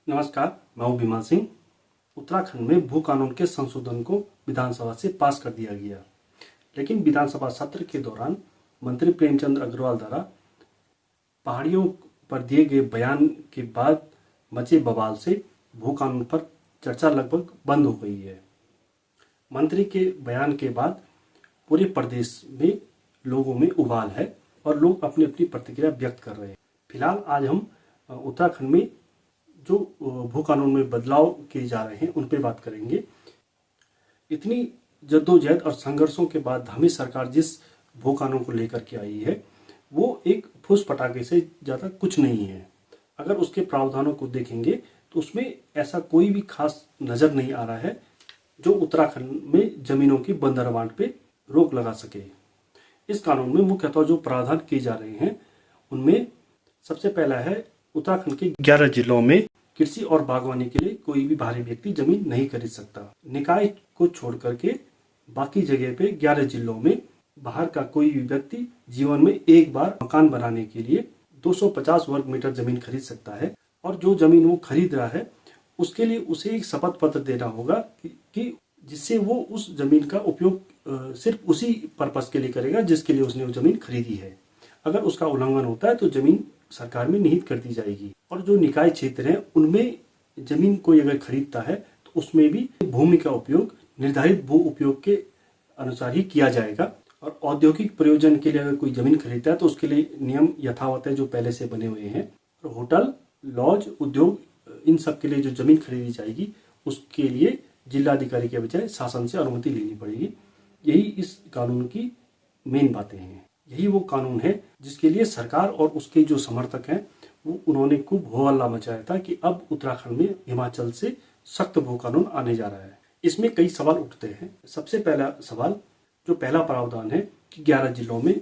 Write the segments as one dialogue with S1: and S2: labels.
S1: नमस्कार, मैं हूं विमल सिंह। उत्तराखंड में भू कानून के संशोधन को विधानसभा से पास कर दिया गया, लेकिन विधानसभा सत्र के दौरान मंत्री प्रेमचंद अग्रवाल द्वारा पहाड़ियों पर दिए गए बयान के बाद मचे बवाल से भू कानून पर चर्चा लगभग बंद हो गई है। मंत्री के बयान के बाद पूरे प्रदेश में लोगों में उबाल है और लोग अपनी अपनी प्रतिक्रिया व्यक्त कर रहे हैं। फिलहाल आज हम उत्तराखंड में जो भू कानून में बदलाव किए जा रहे हैं उन पर बात करेंगे। इतनी जद्दोजहद और संघर्षों के बाद हमें सरकार जिस भू कानून को लेकर के आई है वो एक फूस पटाखे से ज़्यादा कुछ नहीं है। अगर उसके प्रावधानों को देखेंगे तो उसमें ऐसा कोई भी खास नज़र नहीं आ रहा है जो उत्तराखंड में जमीनों की बंदरबांट पे रोक लगा सके। इस कानून में मुख्यतः जो प्रावधान किए जा रहे हैं उनमें सबसे पहला है, उत्तराखंड के 11 जिलों में कृषि और बागवानी के लिए कोई भी बाहरी व्यक्ति जमीन नहीं खरीद सकता। निकाय को छोड़ करके बाकी जगह पे 11 जिलों में बाहर का कोई भी व्यक्ति जीवन में एक बार मकान बनाने के लिए 250 वर्ग मीटर जमीन खरीद सकता है और जो जमीन वो खरीद रहा है उसके लिए उसे एक शपथ पत्र देना होगा कि जिससे वो उस जमीन का उपयोग सिर्फ उसी पर्पस के लिए करेगा जिसके लिए उसने वो जमीन खरीदी है। अगर उसका उल्लंघन होता है तो जमीन सरकार में निहित कर दी जाएगी। और जो निकाय क्षेत्र हैं उनमें जमीन कोई अगर खरीदता है तो उसमें भी भूमि का उपयोग निर्धारित भू उपयोग के अनुसार ही किया जाएगा। और औद्योगिक प्रयोजन के लिए अगर कोई जमीन खरीदता है तो उसके लिए नियम यथावत है जो पहले से बने हुए हैं। और होटल, लॉज, उद्योग, इन सब के लिए जो जमीन खरीदी जाएगी उसके लिए जिलाधिकारी के बजाय शासन से अनुमति लेनी पड़ेगी। यही इस कानून की मेन बातें हैं। यही वो कानून है जिसके लिए सरकार और उसके जो समर्थक हैं वो उन्होंने खूब हो हल्ला मचाया था कि अब उत्तराखंड में हिमाचल से सख्त भू कानून आने जा रहा है। इसमें कई सवाल उठते हैं। सबसे पहला सवाल, जो पहला प्रावधान है कि 11 जिलों में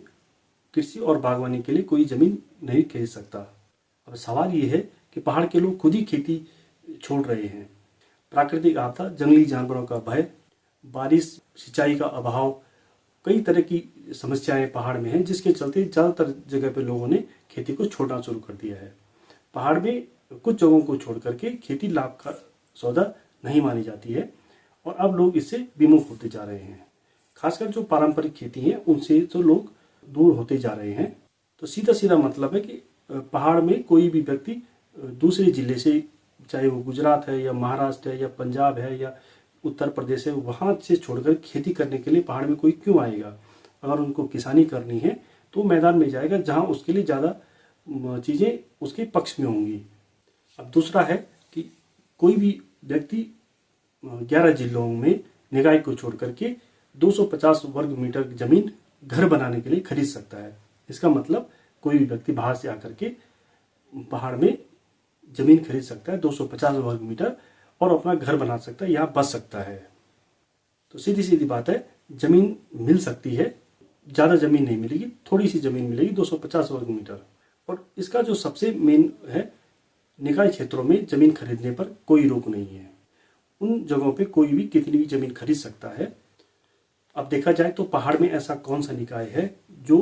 S1: कृषि और बागवानी के लिए कोई जमीन नहीं खरीद सकता। अब सवाल ये है कि पहाड़ के लोग खुद ही खेती छोड़ रहे हैं। प्राकृतिक आपदा, जंगली जानवरों का भय, बारिश, सिंचाई का अभाव, कई तरह की समस्याएं पहाड़ में हैं जिसके चलते ज़्यादातर जगह पे लोगों ने खेती को छोड़ना शुरू कर दिया है। पहाड़ में कुछ जगहों को छोड़ करके खेती लाभ का सौदा नहीं मानी जाती है और अब लोग इससे विमुख होते जा रहे हैं। खासकर जो पारंपरिक खेती है उनसे तो लोग दूर होते जा रहे हैं। तो सीधा सीधा मतलब है कि पहाड़ में कोई भी व्यक्ति दूसरे जिले से, चाहे वो गुजरात है या महाराष्ट्र है या पंजाब है या उत्तर प्रदेश है, वहाँ से छोड़कर खेती करने के लिए पहाड़ में कोई क्यों आएगा। अगर उनको किसानी करनी है तो मैदान में जाएगा जहाँ उसके लिए ज़्यादा चीज़ें उसके पक्ष में होंगी। अब दूसरा है कि कोई भी व्यक्ति 11 जिलों में निकाय को छोड़ करके 250 वर्ग मीटर जमीन घर बनाने के लिए खरीद सकता है। इसका मतलब कोई भी व्यक्ति बाहर से आकर के पहाड़ में जमीन खरीद सकता है 250 वर्ग मीटर और अपना घर बना सकता है, यहाँ बस सकता है। तो सीधी सीधी बात है, जमीन मिल सकती है, ज़्यादा जमीन नहीं मिलेगी, थोड़ी सी जमीन मिलेगी 250 वर्ग मीटर। और इसका जो सबसे मेन है, निकाय क्षेत्रों में जमीन खरीदने पर कोई रोक नहीं है। उन जगहों पे कोई भी कितनी भी जमीन खरीद सकता है। अब देखा जाए तो पहाड़ में ऐसा कौन सा निकाय है जो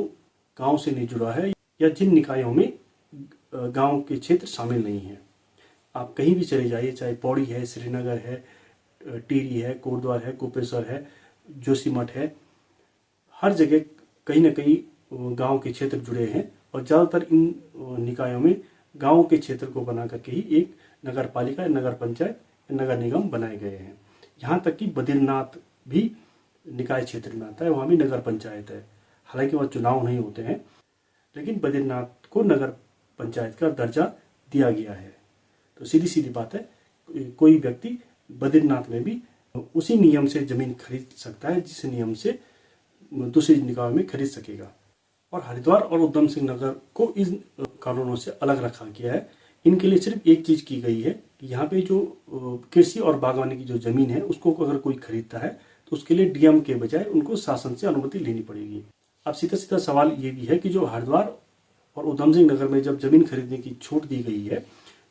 S1: गांव से नहीं जुड़ा है या जिन निकायों में गांव के क्षेत्र शामिल नहीं है। आप कहीं भी चले जाइए, चाहे पौड़ी है, श्रीनगर है, टिहरी है, कोटद्वार है, गोपेश्वर है, जोशीमठ है, हर जगह कहीं ना कहीं गांव के क्षेत्र जुड़े हैं और ज़्यादातर इन निकायों में गांव के क्षेत्र को बना करके ही एक नगर पालिका, नगर पंचायत, नगर निगम बनाए गए हैं। यहाँ तक कि बद्रीनाथ भी निकाय क्षेत्र में आता है, वहाँ भी नगर पंचायत है। हालांकि वहाँ चुनाव नहीं होते हैं, लेकिन बद्रीनाथ को नगर पंचायत का दर्जा दिया गया है। तो सीधी सीधी बात है, कोई व्यक्ति बद्रीनाथ में भी उसी नियम से जमीन खरीद सकता है जिस नियम से दूसरी निकाय में खरीद सकेगा। और हरिद्वार और उधम सिंह नगर को इन कानूनों से अलग रखा गया है। इनके लिए सिर्फ एक चीज़ की गई है कि यहाँ पे जो कृषि और बागवानी की जो जमीन है उसको अगर कोई खरीदता है तो उसके लिए डीएम के बजाय उनको शासन से अनुमति लेनी पड़ेगी। अब सीधा सीधा सवाल ये भी है कि जो हरिद्वार और उधम सिंह नगर में जब जमीन खरीदने की छूट दी गई है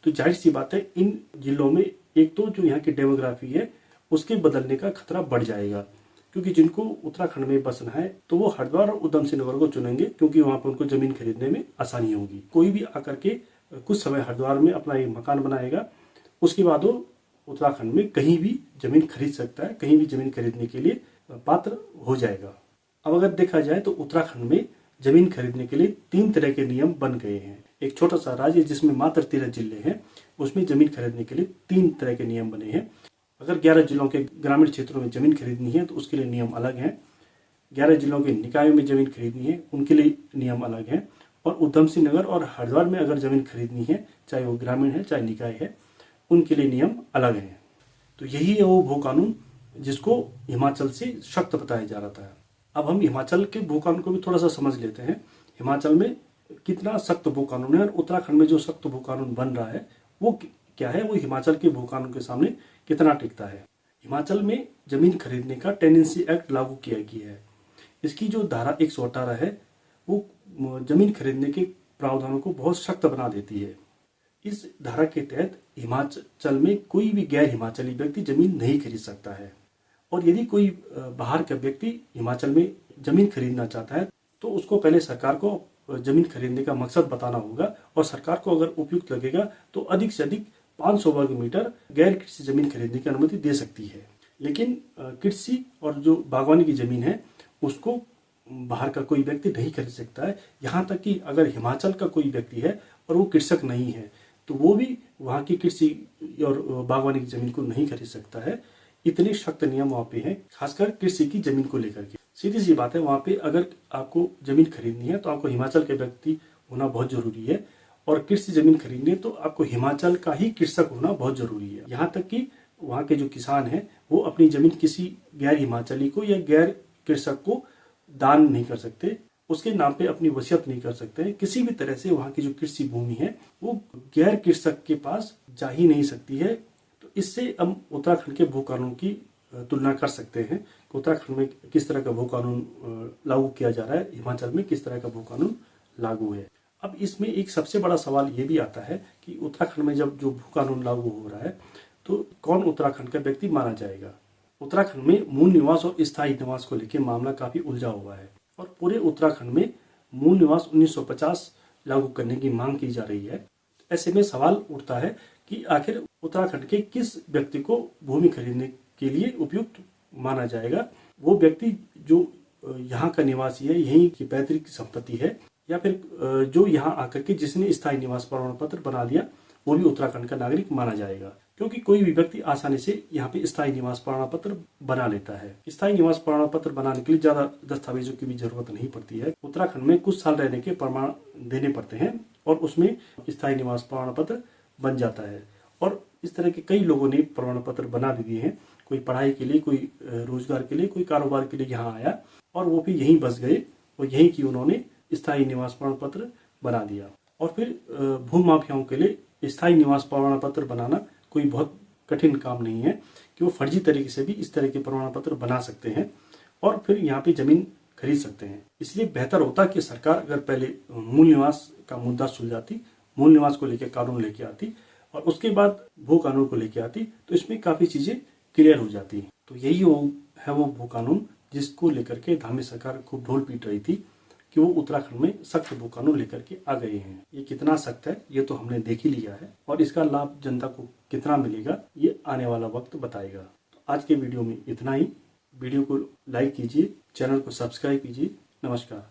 S1: तो जाहिर सी बात है इन जिलों में एक तो जो यहाँ की डेमोग्राफी है उसके बदलने का खतरा बढ़ जाएगा, क्योंकि जिनको उत्तराखंड में बसना है तो वो हरिद्वार और उधम सिंह नगर को चुनेंगे क्योंकि वहाँ पर उनको जमीन खरीदने में आसानी होगी। कोई भी आकर के कुछ समय हरिद्वार में अपना एक मकान बनाएगा उसके बाद वो उत्तराखंड में कहीं भी जमीन खरीद सकता है, कहीं भी जमीन खरीदने के लिए पात्र हो जाएगा। अब अगर देखा जाए तो उत्तराखंड में जमीन खरीदने के लिए 3 तरह के नियम बन गए हैं। एक छोटा सा राज्य जिसमें मात्र 13 जिले हैं, उसमें जमीन खरीदने के लिए 3 तरह के नियम बने हैं। अगर 11 जिलों के ग्रामीण क्षेत्रों में जमीन खरीदनी है तो उसके लिए नियम अलग हैं। 11 जिलों के निकायों में जमीन खरीदनी है, उनके लिए नियम अलग हैं। और उधम सिंह नगर और हरिद्वार में अगर जमीन खरीदनी है, चाहे वो ग्रामीण है चाहे निकाय है, उनके लिए नियम अलग हैं। तो यही है वो भू कानून जिसको हिमाचल से सख्त बताया जा रहा था। अब हम हिमाचल के भू कानून को भी थोड़ा सा समझ लेते हैं। हिमाचल में कितना सख्त भू कानून है और उत्तराखंड में जो सख्त भू कानून बन रहा है वो क्या है, वो हिमाचल के भू कानून के सामने कितना टिकता है। हिमाचल में जमीन खरीदने का टेनेंसी एक्ट लागू किया गया है। इसकी जो धारा 118 है वो जमीन खरीदने के प्रावधानों को बहुत सख्त बना देती है। इस धारा के तहत हिमाचल में कोई भी गैर हिमाचली व्यक्ति जमीन नहीं खरीद सकता है। और यदि कोई बाहर का व्यक्ति हिमाचल में जमीन खरीदना चाहता है तो उसको पहले सरकार को जमीन खरीदने का मकसद बताना होगा और सरकार को अगर उपयुक्त लगेगा तो अधिक से अधिक 500 वर्ग मीटर गैर कृषि जमीन खरीदने की अनुमति दे सकती है। लेकिन कृषि और जो बागवानी की जमीन है उसको बाहर का कोई व्यक्ति नहीं खरीद सकता है। यहाँ तक कि अगर हिमाचल का कोई व्यक्ति है और वो कृषक नहीं है तो वो भी वहाँ की कृषि और बागवानी की जमीन को नहीं खरीद सकता है। इतने सख्त नियम वहाँ पे हैं, खासकर कृषि की जमीन को लेकर के। सीधी सी बात है, वहाँ पे अगर आपको जमीन खरीदनी है तो आपको हिमाचल के व्यक्ति होना बहुत जरूरी है और कृषि जमीन खरीदनी है तो आपको हिमाचल का ही कृषक होना बहुत जरूरी है। यहाँ तक कि वहाँ के जो किसान हैं वो अपनी जमीन किसी गैर हिमाचली को या गैर कृषक को दान नहीं कर सकते, उसके नाम पे अपनी वसीयत नहीं कर सकते हैं। किसी भी तरह से वहाँ की जो कृषि भूमि है वो गैर कृषक के पास जा ही नहीं सकती है। तो इससे हम उत्तराखंड के भू कानून की तुलना कर सकते हैं कि उत्तराखंड में किस तरह का भू कानून लागू किया जा रहा है, हिमाचल में किस तरह का भू कानून लागू है। अब इसमें एक सबसे बड़ा सवाल ये भी आता है कि उत्तराखंड में जब जो भू कानून लागू हो रहा है तो कौन उत्तराखंड का व्यक्ति माना जाएगा। उत्तराखंड में मूल निवास और स्थायी निवास को लेकर मामला काफी उलझा हुआ है और पूरे उत्तराखंड में मूल निवास 1950 लागू करने की मांग की जा रही है। ऐसे में सवाल उठता है कि आखिर उत्तराखंड के किस व्यक्ति को भूमि खरीदने के लिए उपयुक्त माना जाएगा। वो व्यक्ति जो यहाँ का निवासी है, यहीं की पैतृक संपत्ति है, या फिर जो यहाँ आकर के जिसने स्थायी निवास प्रमाण पत्र बना लिया वो भी उत्तराखंड का नागरिक माना जाएगा। क्योंकि कोई भी व्यक्ति आसानी से यहाँ पे स्थायी निवास प्रमाण पत्र बना लेता है। स्थायी निवास प्रमाण पत्र बनाने के लिए ज्यादा दस्तावेजों की भी जरूरत नहीं पड़ती है। उत्तराखंड में कुछ साल रहने के प्रमाण देने पड़ते हैं और उसमें स्थायी निवास प्रमाण पत्र बन जाता है। और इस तरह के कई लोगों ने प्रमाण पत्र बना भी दिए हैं। कोई पढ़ाई के लिए, कोई रोजगार के लिए, कोई कारोबार के लिए यहाँ आया और वो भी यहीं बस गए और यहीं की उन्होंने स्थायी निवास प्रमाण पत्र बना दिया। और फिर भू माफियाओं के लिए स्थायी निवास प्रमाण पत्र बनाना कोई बहुत कठिन काम नहीं है कि वो फर्जी तरीके से भी इस तरह के प्रमाण पत्र बना सकते हैं और फिर यहाँ पे जमीन खरीद सकते हैं। इसलिए बेहतर होता कि सरकार अगर पहले मूल निवास का मुद्दा सुलझाती, मूल निवास को लेकर कानून लेके आती और उसके बाद भू कानून को लेके आती तो इसमें काफी चीजें क्लियर हो जाती। तो यही है वो भू कानून जिसको लेकर के धामी सरकार खूब ढोल पीट रही थी कि वो उत्तराखंड में सख्त भू कानून लेकर के आ गए हैं। ये कितना सख्त है ये तो हमने देख ही लिया है और इसका लाभ जनता को कितना मिलेगा ये आने वाला वक्त बताएगा। तो आज के वीडियो में इतना ही। वीडियो को लाइक कीजिए, चैनल को सब्सक्राइब कीजिए। नमस्कार।